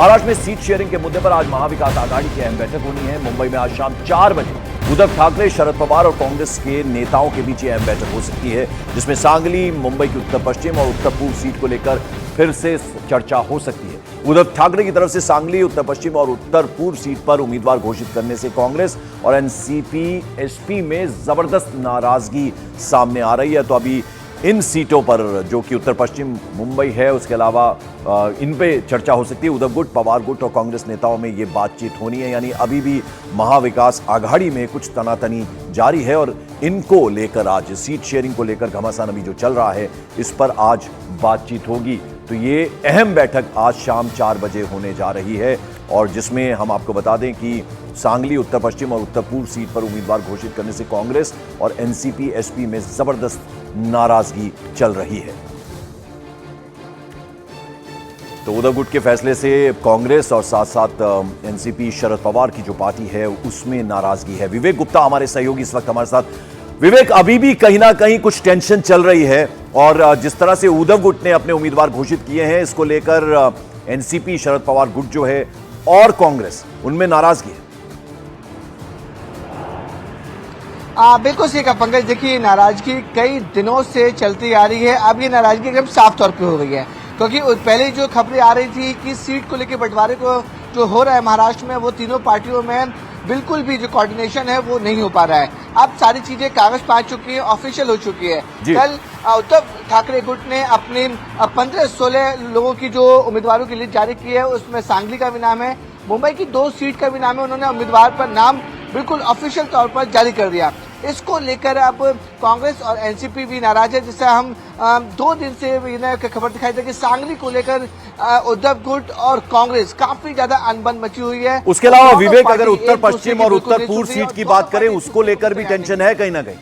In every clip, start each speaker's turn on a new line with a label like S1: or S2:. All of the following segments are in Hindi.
S1: महाराष्ट्र में सीट शेयरिंग के मुद्दे पर आज महाविकास आघाड़ी की अहम बैठक होनी है। मुंबई में आज शाम 4 बजे उद्धव ठाकरे, शरद पवार और कांग्रेस के नेताओं के बीच अहम बैठक हो सकती है, जिसमें सांगली, मुंबई की उत्तर पश्चिम और उत्तर पूर्व सीट को लेकर फिर से चर्चा हो सकती है। उद्धव ठाकरे की तरफ से सांगली, उत्तर पश्चिम और उत्तर पूर्व सीट पर उम्मीदवार घोषित करने से कांग्रेस और एनसीपी एसपी में जबरदस्त नाराजगी सामने आ रही है। तो अभी इन सीटों पर, जो कि उत्तर पश्चिम मुंबई है, उसके अलावा इन पे चर्चा हो सकती है। उद्धव गुट, पवार गुट और कांग्रेस नेताओं में ये बातचीत होनी है, यानी अभी भी महाविकास आघाड़ी में कुछ तनातनी जारी है और इनको लेकर आज सीट शेयरिंग को लेकर घमासान अभी जो चल रहा है, इस पर आज बातचीत होगी। तो ये अहम बैठक आज शाम 4 बजे होने जा रही है और जिसमें हम आपको बता दें कि सांगली, उत्तर पश्चिम और उत्तर पूर्व सीट पर उम्मीदवार घोषित करने से कांग्रेस और एनसीपी एसपी में जबरदस्त नाराजगी चल रही है। तो उद्धव गुट के फैसले से कांग्रेस और साथ साथ एनसीपी शरद पवार की जो पार्टी है उसमें नाराजगी है। विवेक गुप्ता हमारे सहयोगी इस वक्त हमारे साथ। विवेक, अभी भी कहीं ना कहीं कुछ टेंशन चल रही है और जिस तरह से उद्धव गुट ने अपने उम्मीदवार घोषित किए हैं, इसको लेकर एनसीपी शरद पवार गुट जो है और कांग्रेस, उनमें नाराजगी है।
S2: बिल्कुल सही कहा पंकज। देखिए, नाराजगी कई दिनों से चलती आ रही है। अब ये नाराजगी एकदम साफ तौर पे हो गई है, क्योंकि पहले जो खबरें आ रही थी कि सीट को लेकर बंटवारे को जो हो रहा है महाराष्ट्र में, वो तीनों पार्टियों में बिल्कुल भी जो कोऑर्डिनेशन है वो नहीं हो पा रहा है। अब सारी चीजें कागज पे आ चुकी है, ऑफिशियल हो चुकी है। कल उद्धव ठाकरे गुट ने अपने 15-16 लोगों की जो उम्मीदवारों की लिस्ट जारी की है, उसमें सांगली का भी नाम है, मुंबई की 2 सीट का भी नाम है। उन्होंने उम्मीदवार पर नाम बिल्कुल ऑफिशियल तौर पर जारी कर दिया। इसको लेकर अब कांग्रेस और एनसीपी भी नाराज है। जिससे हम 2 दिन से खबर दिखाई दे कि सांगली को लेकर उद्धव गुट और कांग्रेस काफी ज्यादा अनबन मची हुई है।
S1: उसके अलावा विवेक, अगर उत्तर पश्चिम और उत्तर पूर्व सीट की बात करें, उसको लेकर भी टेंशन है कहीं ना कहीं।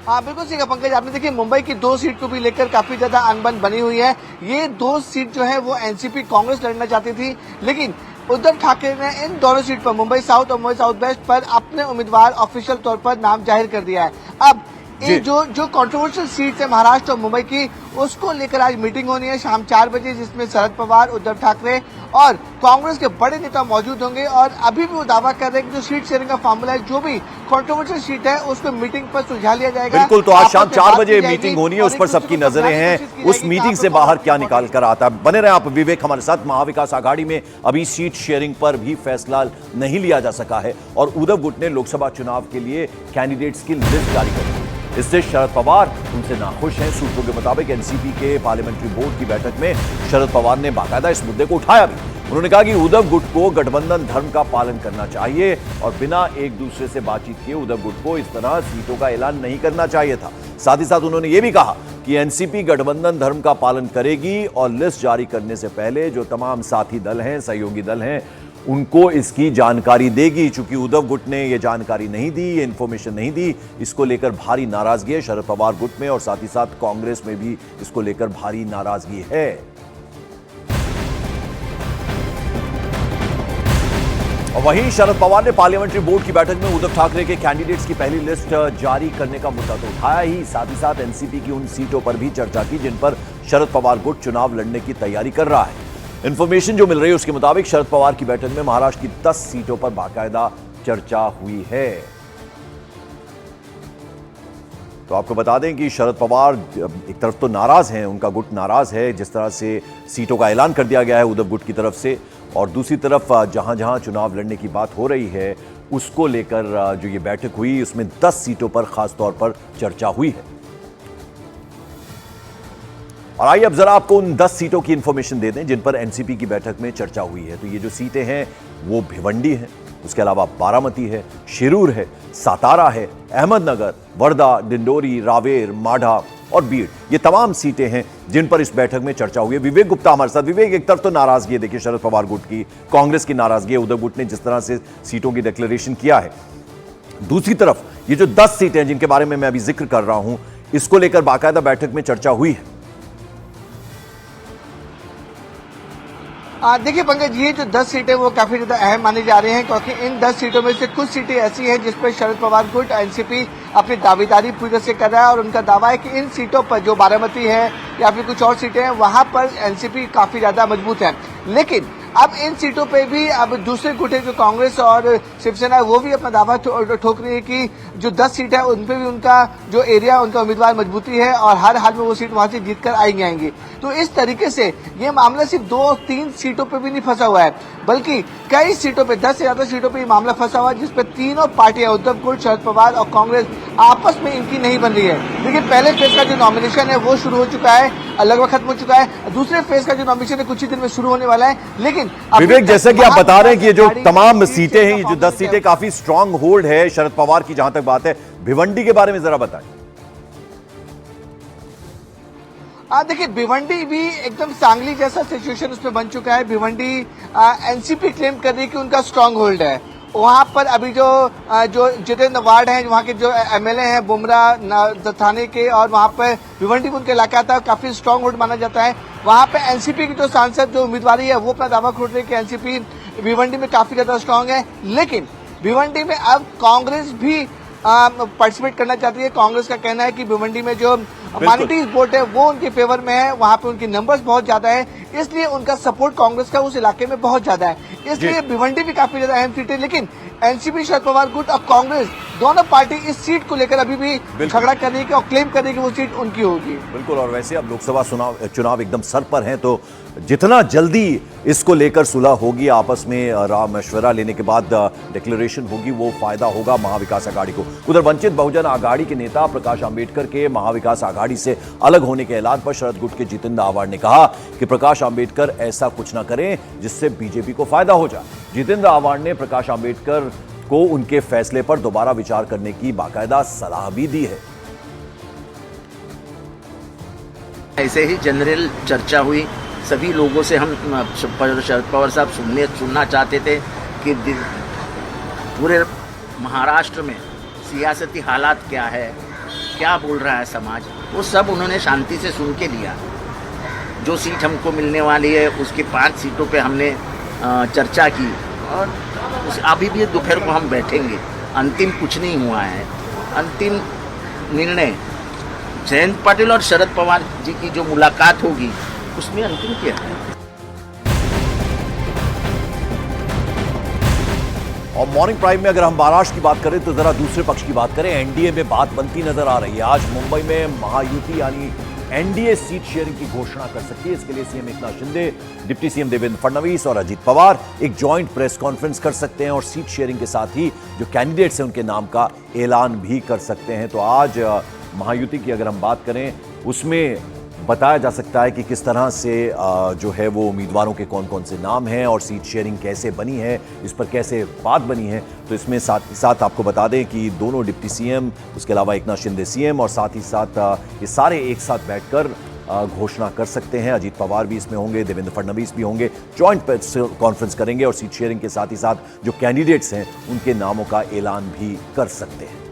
S2: हाँ, बिल्कुल सही कहा पंकज आपने। देखिए, मुंबई की 2 सीट को भी लेकर काफी ज्यादा अनबन बनी हुई है। ये 2 सीट जो है वो एनसीपी कांग्रेस लड़ना चाहती थी, लेकिन उद्धव ठाकरे ने इन दोनों सीट पर, मुंबई साउथ और मुंबई साउथ वेस्ट पर, अपने उम्मीदवार ऑफिशियल तौर पर नाम जाहिर कर दिया है। अब ये जो कंट्रोवर्शियल सीट है महाराष्ट्र और मुंबई की, उसको लेकर आज मीटिंग होनी है शाम 4 बजे, जिसमें शरद पवार, उद्धव ठाकरे और कांग्रेस के बड़े नेता मौजूद होंगे। और अभी भी वो दावा कर रहे हैं कि जो सीट शेयरिंग का फार्मूला है, जो भी कंट्रोवर्शियल सीट है, उसको मीटिंग पर सुलझा लिया जाएगा।
S1: बिल्कुल, तो आज शाम 4 बजे मीटिंग होनी है, उस पर सबकी नजरें हैं। उस मीटिंग से बाहर क्या निकाल कर आता है, बने रहे आप विवेक हमारे साथ। महाविकास आघाड़ी में अभी सीट शेयरिंग पर भी फैसला नहीं लिया जा सका है और उद्धव गुट ने लोकसभा चुनाव के लिए कैंडिडेट्स की लिस्ट जारी कर दी। इससे शरद पवार उनसे नाखुश हैं। सूत्रों के मुताबिक एनसीपी के पार्लियामेंट्री बोर्ड की बैठक में शरद पवार ने बाकायदा इस मुद्दे को उठाया भी। उन्होंने कहा कि उद्धव गुट को गठबंधन धर्म का पालन करना चाहिए और बिना एक दूसरे से बातचीत किए उद्धव गुट को इस तरह सीटों का ऐलान नहीं करना चाहिए था। साथ ही साथ उन्होंने ये भी कहा कि एनसीपी गठबंधन धर्म का पालन करेगी और लिस्ट जारी करने से पहले जो तमाम साथी दल हैं, सहयोगी दल हैं, उनको इसकी जानकारी देगी। चूंकि उद्धव गुट ने यह जानकारी नहीं दी, ये इंफॉर्मेशन नहीं दी, इसको लेकर भारी नाराजगी है शरद पवार गुट में और साथ ही साथ कांग्रेस में भी इसको लेकर भारी नाराजगी है। और वहीं शरद पवार ने पार्लियामेंट्री बोर्ड की बैठक में उद्धव ठाकरे के कैंडिडेट्स की पहली लिस्ट जारी करने का मुद्दा तो उठाया ही, साथ साथ एनसीपी की उन सीटों पर भी चर्चा की जिन पर शरद पवार गुट चुनाव लड़ने की तैयारी कर रहा है। इंफॉर्मेशन जो मिल रही है उसके मुताबिक शरद पवार की बैठक में महाराष्ट्र की 10 सीटों पर बाकायदा चर्चा हुई है। तो आपको बता दें कि शरद पवार एक तरफ तो नाराज हैं, उनका गुट नाराज है जिस तरह से सीटों का ऐलान कर दिया गया है उद्धव गुट की तरफ से, और दूसरी तरफ जहां जहां चुनाव लड़ने की बात हो रही है उसको लेकर जो ये बैठक हुई उसमें 10 सीटों पर खास तौर पर चर्चा हुई है। और आइए अब जरा आपको उन 10 सीटों की इंफॉर्मेशन दे दें जिन पर एनसीपी की बैठक में चर्चा हुई है। तो ये जो सीटें हैं वो भिवंडी है, उसके अलावा बारामती है, शिरूर है, सातारा है, अहमदनगर, वर्धा, डिंडोरी, रावेर, माढ़ा और बीड़, ये तमाम सीटें हैं जिन पर इस बैठक में चर्चा हुई है। विवेक गुप्ता हमारे साथ। विवेक, एक तरफ तो नाराजगी है, देखिए शरद पवार गुट की, कांग्रेस की नाराजगी है, उद्धव गुट ने जिस तरह से सीटों की डिक्लेरेशन किया है, दूसरी तरफ ये जो 10 सीटें हैं जिनके बारे में मैं अभी जिक्र कर रहा हूं, इसको लेकर बाकायदा बैठक में चर्चा हुई है।
S2: देखिए पंकज, ये जो 10 सीटें वो काफी ज्यादा अहम मानी जा रही हैं, क्योंकि इन 10 सीटों में से कुछ सीटें ऐसी हैं जिस पर शरद पवार गुट, एनसीपी अपनी दावेदारी पूरी तरह से कर रहा है और उनका दावा है कि इन सीटों पर जो बारामती है या फिर कुछ और सीटें हैं वहां पर एनसीपी काफी ज्यादा मजबूत है। लेकिन अब इन सीटों पे भी अब दूसरे गुटे जो कांग्रेस और शिवसेना है वो भी अपना दावा ठोक रही है कि जो 10 सीट है उन पे भी उनका जो एरिया उनका उम्मीदवार मजबूती है और हर हाल में वो सीट वहां से जीत कर आएंगी। तो इस तरीके से ये मामला सिर्फ 2-3 सीटों पे भी नहीं फंसा हुआ है, बल्कि कई सीटों पे 10 से ज्यादा सीटों पे ये मामला फंसा हुआ है, जिसपे तीनों पार्टियां उद्धव गुट, शरद पवार और कांग्रेस आपस में इनकी नहीं बन रही है। देखिए पहले फेज का जो नॉमिनेशन है वो शुरू हो चुका है, लगभग खत्म हो चुका है। दूसरे फेज का जो नॉमिनेशन है कुछ ही दिन में शुरू होने वाला है। लेकिन
S1: विवेक, जैसे कि आप बता रहे हैं कि ये जो तमाम सीटें हैं, ये जो 10 सीटें काफी स्ट्रांग होल्ड है शरद पवार की, जहां तक बात है भिवंडी के बारे में जरा बताएं।
S2: देखिए भिवंडी भी एकदम सांगली जैसा सिचुएशन उसमें बन चुका है। भिवंडी एनसीपी क्लेम कर रही है कि उनका स्ट्रांग होल्ड है। वहां पर अभी जो जितेंद्र वार्ड हैं, वहां के जो एमएलए हैं बुमराह थाने के, और वहां पर भिवंडी उनका इलाका था, काफी स्ट्रांग होल्ड माना जाता है। वहां पे एनसीपी की जो सांसद जो उम्मीदवारी है वो अपना दावा खोल रही है कि एनसीपी भिवंडी में काफी ज्यादा स्ट्रांग है। लेकिन भिवंडी में अब कांग्रेस भी पार्टिसिपेट करना चाहती है। कांग्रेस का कहना है कि भिवंडी में जो माइनॉरिटी वोट है वो उनके फेवर में है, वहां पे उनके नंबर्स बहुत ज्यादा है, इसलिए उनका सपोर्ट कांग्रेस का उस इलाके में बहुत ज्यादा है। इसलिए भिवंडी भी काफी ज्यादा अहम सीट है। लेकिन एनसीपी, शरद पवार गुट और कांग्रेस दोनों पार्टी इस सीट को लेकर अभी भी झगड़ा कर रही है और क्लेम कर रही है कि वो सीट उनकी होगी।
S1: बिल्कुल, और वैसे अब लोकसभा चुनाव एकदम सर पर हैं, तो जितना जल्दी इसको लेकर सुलह होगी, आपस में राय मशवरा लेने के बाद डिक्लेरेशन होगी, वो फायदा होगा महाविकास आघाड़ी को। उधर वंचित बहुजन आघाड़ी के नेता प्रकाश आंबेडकर के महाविकास आघाड़ी से अलग होने के ऐलान पर शरद गुट के जितेंद्र आव्हाड ने कहा कि प्रकाश आंबेडकर ऐसा कुछ न करें जिससे बीजेपी को फायदा हो जाए। जितेंद्र आव्हाड ने प्रकाश आंबेडकर को उनके फैसले पर दोबारा विचार करने की बाकायदा सलाह भी दी है।
S3: ऐसे ही जनरल चर्चा हुई, सभी लोगों से हम शरद पवार साहब सुनना चाहते थे कि पूरे महाराष्ट्र में सियासती हालात क्या है, क्या बोल रहा है समाज, वो सब उन्होंने शांति से सुन के लिया। जो सीट हमको मिलने वाली है उसकी 5 सीटों पे हमने चर्चा की और अभी भी दोपहर को हम बैठेंगे। अंतिम कुछ नहीं हुआ है, अंतिम निर्णय जयंत पाटिल और शरद पवार जी की जो मुलाकात होगी उसमें अंतिम क्या है।
S1: और मॉर्निंग प्राइम में अगर हम महाराष्ट्र की बात करें तो जरा दूसरे पक्ष की बात करें। एनडीए में बात बनती नजर आ रही है। आज मुंबई में महायुति यानी एनडीए सीट शेयरिंग की घोषणा कर सकती है। इसके लिए CM Eknath Shinde, deputy CM Devendra Fadnavis और अजित पवार एक जॉइंट प्रेस कॉन्फ्रेंस कर सकते हैं और सीट शेयरिंग के साथ ही जो कैंडिडेट्स हैं उनके नाम का ऐलान भी कर सकते हैं। तो आज महायुति की अगर हम बात करें उसमें बताया जा सकता है कि किस तरह से जो है वो उम्मीदवारों के कौन कौन से नाम हैं और सीट शेयरिंग कैसे बनी है, इस पर कैसे बात बनी है। तो इसमें साथ ही साथ आपको बता दें कि दोनों डिप्टी सीएम, उसके अलावा एकनाथ शिंदे सीएम और साथ ही साथ ये सारे एक साथ बैठकर घोषणा कर सकते हैं। अजित पवार भी इसमें होंगे, देवेंद्र फडणवीस भी होंगे, जॉइंट प्रेस कॉन्फ्रेंस करेंगे और सीट शेयरिंग के साथ ही साथ जो कैंडिडेट्स हैं उनके नामों का ऐलान भी कर सकते हैं।